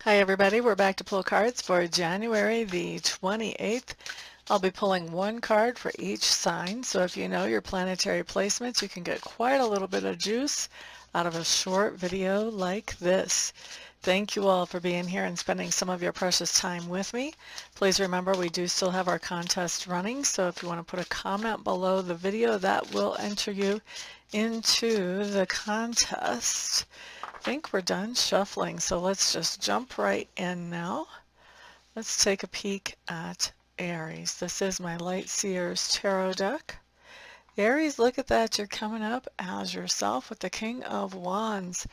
Hi everybody, we're back to pull cards for January the 28th. I'll be pulling one card for each sign, so if you know your planetary placements, you can get quite a little bit of juice out of a short video like this. Thank you all for being here and spending some of your precious time with me. Please remember we do still have our contest running, so if you want to put a comment below the video, that will enter you into the contest. I think we're done shuffling, so let's just jump right in now. Let's take a peek at Aries. This is my Light Seers Tarot deck. Aries, look at that. You're coming up as yourself with the King of Wands.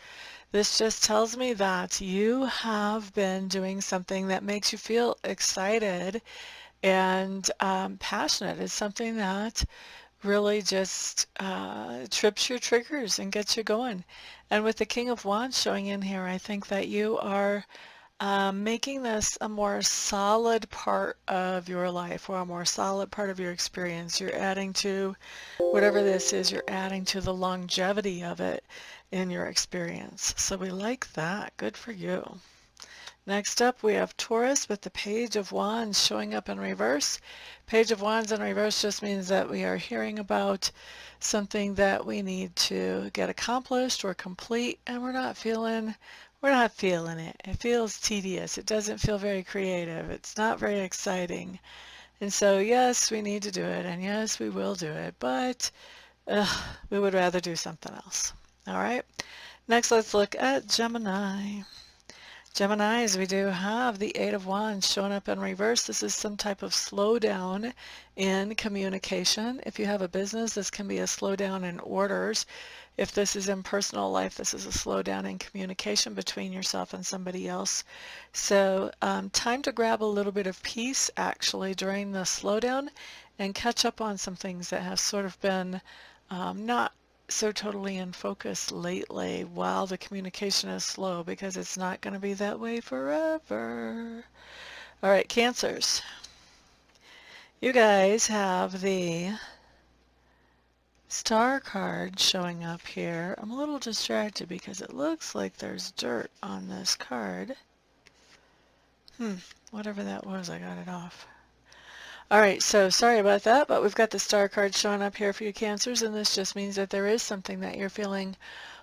This just tells me that you have been doing something that makes you feel excited and passionate. It's something that really just trips your triggers and gets you going. And with the King of Wands showing in here, I think that you are making this a more solid part of your life or a more solid part of your experience. You're adding to whatever this is, you're adding to the longevity of it in your experience. So we like that. Good for you. Next up, we have Taurus with the Page of Wands showing up in reverse. Page of Wands in reverse just means that we are hearing about something that we need to get accomplished or complete, and we're not feeling it. It feels tedious. It doesn't feel very creative. It's not very exciting. And so, yes, we need to do it, and yes, we will do it, but we would rather do something else. All right. Next, let's look at Gemini. Geminis, we do have the Eight of Wands showing up in reverse. This is some type of slowdown in communication. If you have a business, this can be a slowdown in orders. If this is in personal life, this is a slowdown in communication between yourself and somebody else. So time to grab a little bit of peace actually during the slowdown and catch up on some things that have sort of been not so totally in focus lately while the communication is slow, because it's not going to be that way forever. All right, Cancers. You guys have the Star card showing up here. I'm a little distracted because it looks like there's dirt on this card. Whatever that was, I got it off. All right, so sorry about that, but we've got the Star card showing up here for you Cancers, and this just means that there is something that you're feeling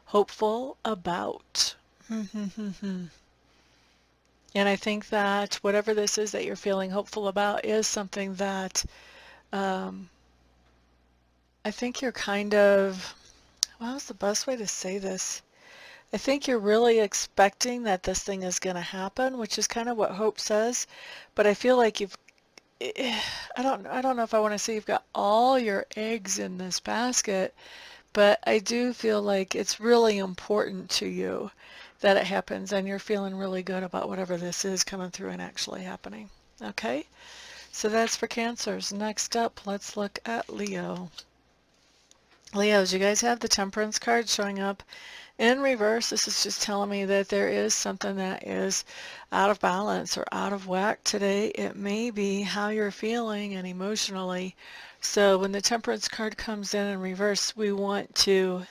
hopeful about. And I think that whatever this is that you're feeling hopeful about is something that I think you're kind of, well, how's the best way to say this? I think you're really expecting that this thing is going to happen, which is kind of what hope says, but I feel like I don't know if I want to say you've got all your eggs in this basket, but I do feel like it's really important to you that it happens, and you're feeling really good about whatever this is coming through and actually happening. Okay, so that's for Cancers. Next up, let's look at Leo. Leos, you guys have the Temperance card showing up in reverse. This is just telling me that there is something that is out of balance or out of whack today. It may be how you're feeling and emotionally. So when the Temperance card comes in reverse, we want to,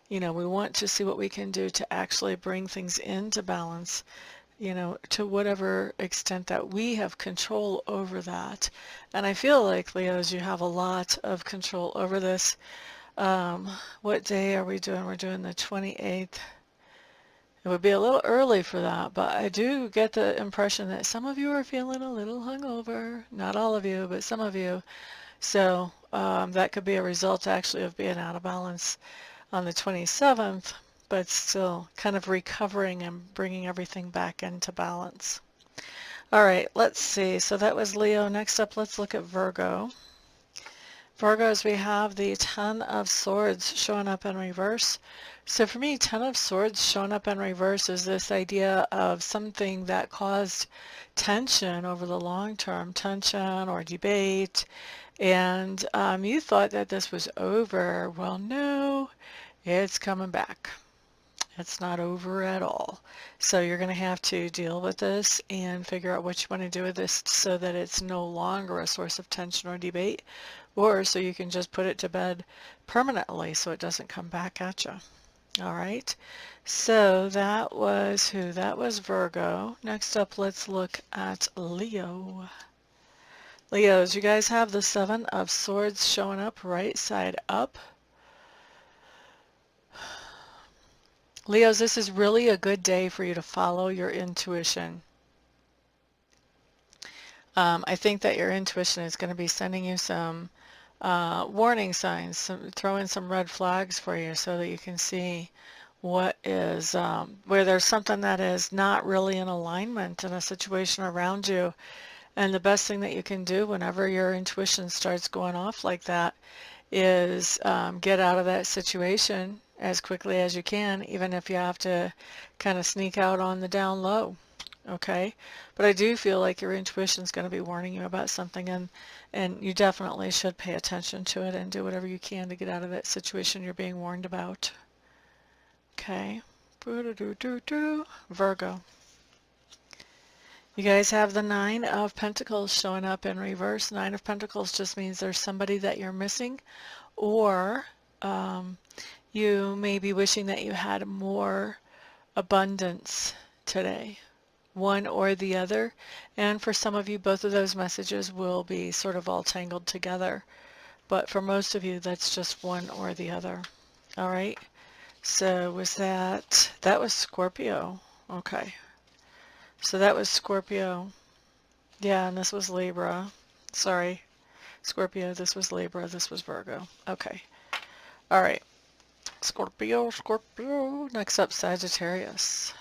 we want to see what we can do to actually bring things into balance, to whatever extent that we have control over that. And I feel like, Leos, you have a lot of control over this. What day are we doing? We're doing the 28th. It would be a little early for that, but I do get the impression that some of you are feeling a little hungover. Not all of you, but some of you. So that could be a result actually of being out of balance on the 27th, but still kind of recovering and bringing everything back into balance. All right, let's see. So that was Leo. Next up, let's look at Virgo. Virgos, we have the Ten of Swords showing up in reverse. So for me, Ten of Swords showing up in reverse is this idea of something that caused tension over the long term, tension or debate, and you thought that this was over. Well, no, it's coming back. It's not over at all. So you're going to have to deal with this and figure out what you want to do with this so that it's no longer a source of tension or debate, or so you can just put it to bed permanently so it doesn't come back at you. All right. So that was who? That was Virgo. Next up, let's look at Leo. Leos, you guys have the Seven of Swords showing up right side up. Leos, this is really a good day for you to follow your intuition. I think that your intuition is going to be sending you some warning signs, throwing some red flags for you so that you can see what is, where there's something that is not really in alignment in a situation around you. And the best thing that you can do whenever your intuition starts going off like that is get out of that situation as quickly as you can, even if you have to kind of sneak out on the down low. Okay, but I do feel like your intuition is going to be warning you about something, and you definitely should pay attention to it and do whatever you can to get out of that situation you're being warned about. Okay, Virgo. You guys have the Nine of Pentacles showing up in reverse. Nine of Pentacles just means there's somebody that you're missing, or you may be wishing that you had more abundance today, one or the other. And for some of you, both of those messages will be sort of all tangled together. But for most of you, that's just one or the other. All right. So that was Scorpio. Okay. So that was Scorpio. Yeah, and this was Libra. Sorry. Scorpio, this was Libra, this was Virgo. Okay. All right. Scorpio, Scorpio. Next up, Sagittarius.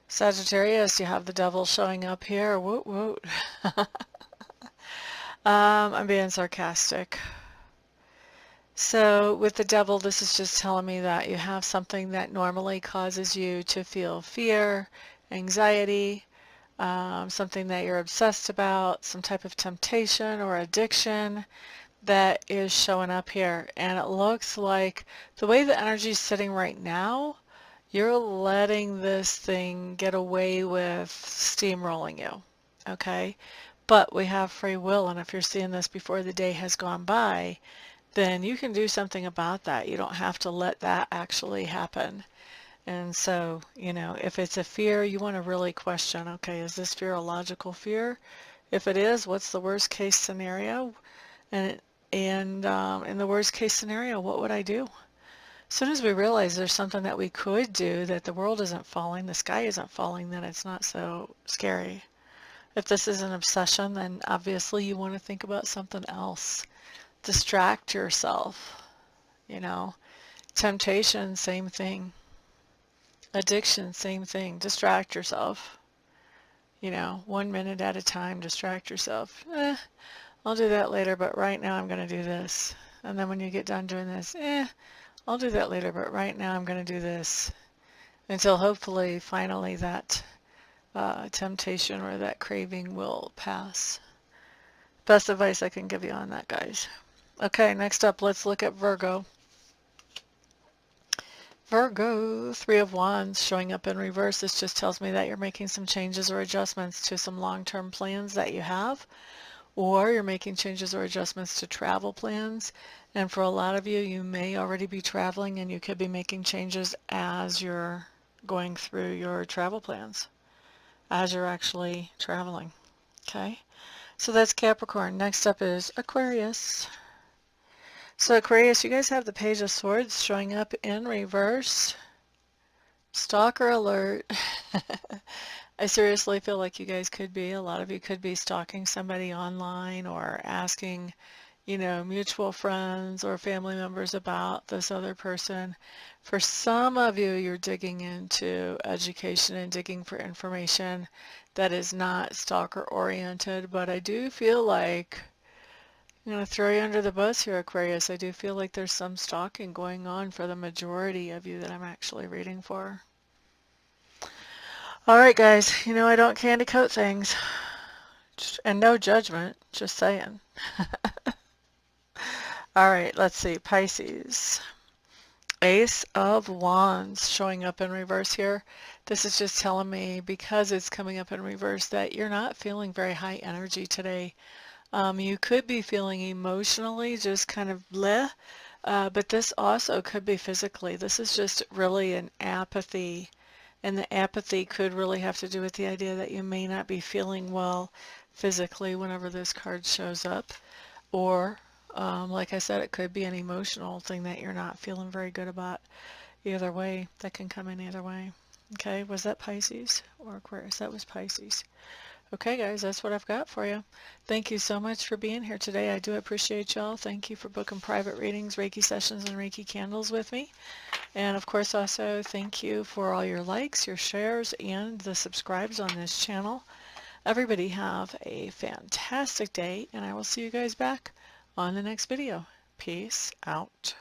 Sagittarius, you have the devil showing up here. Woot woot. I'm being sarcastic. So with the devil, this is just telling me that you have something that normally causes you to feel fear, anxiety, something that you're obsessed about, some type of temptation or addiction that is showing up here. And it looks like the way the energy is sitting right now, you're letting this thing get away with steamrolling you, okay? But we have free will, and if you're seeing this before the day has gone by, then you can do something about that. You don't have to let that actually happen. And so, you know, if it's a fear, you want to really question, okay, is this fear a logical fear? If it is, what's the worst case scenario? And in the worst case scenario, what would I do? As soon as we realize there's something that we could do, that the world isn't falling, the sky isn't falling, then it's not so scary. If this is an obsession, then obviously you want to think about something else. Distract yourself, you know. Temptation, same thing. Addiction, same thing. Distract yourself. You know, 1 minute at a time, distract yourself. I'll do that later, but right now I'm going to do this. And then when you get done doing this, I'll do that later, but right now I'm going to do this. Until hopefully, finally, that temptation or that craving will pass. Best advice I can give you on that, guys. Okay, next up, let's look at Virgo. Virgo, Three of Wands showing up in reverse. This just tells me that you're making some changes or adjustments to some long-term plans that you have, or you're making changes or adjustments to travel plans. And for a lot of you, you may already be traveling, and you could be making changes as you're going through your travel plans, as you're actually traveling. Okay, so that's Capricorn. Next up is Aquarius. So Aquarius, you guys have the Page of Swords showing up in reverse. Stalker alert. I seriously feel like you guys could be, a lot of you could be stalking somebody online or asking, you know, mutual friends or family members about this other person. For some of you, you're digging into education and digging for information that is not stalker oriented, but I do feel like I'm going to throw you under the bus here, Aquarius. I do feel like there's some stalking going on for the majority of you that I'm actually reading for. All right, guys. You know I don't candy coat things. And no judgment. Just saying. All right, let's see. Pisces. Ace of Wands showing up in reverse here. This is just telling me, because it's coming up in reverse, that you're not feeling very high energy today. You could be feeling emotionally just kind of bleh. But this also could be physically. This is just really an apathy, and the apathy could really have to do with the idea that you may not be feeling well physically whenever this card shows up. Or, like I said, it could be an emotional thing that you're not feeling very good about. Either way, that can come in either way. Okay, was that Pisces or Aquarius? That was Pisces. Okay, guys, that's what I've got for you. Thank you so much for being here today. I do appreciate y'all. Thank you for booking private readings, Reiki sessions, and Reiki candles with me. And of course, also thank you for all your likes, your shares, and the subscribes on this channel. Everybody have a fantastic day, and I will see you guys back on the next video. Peace out.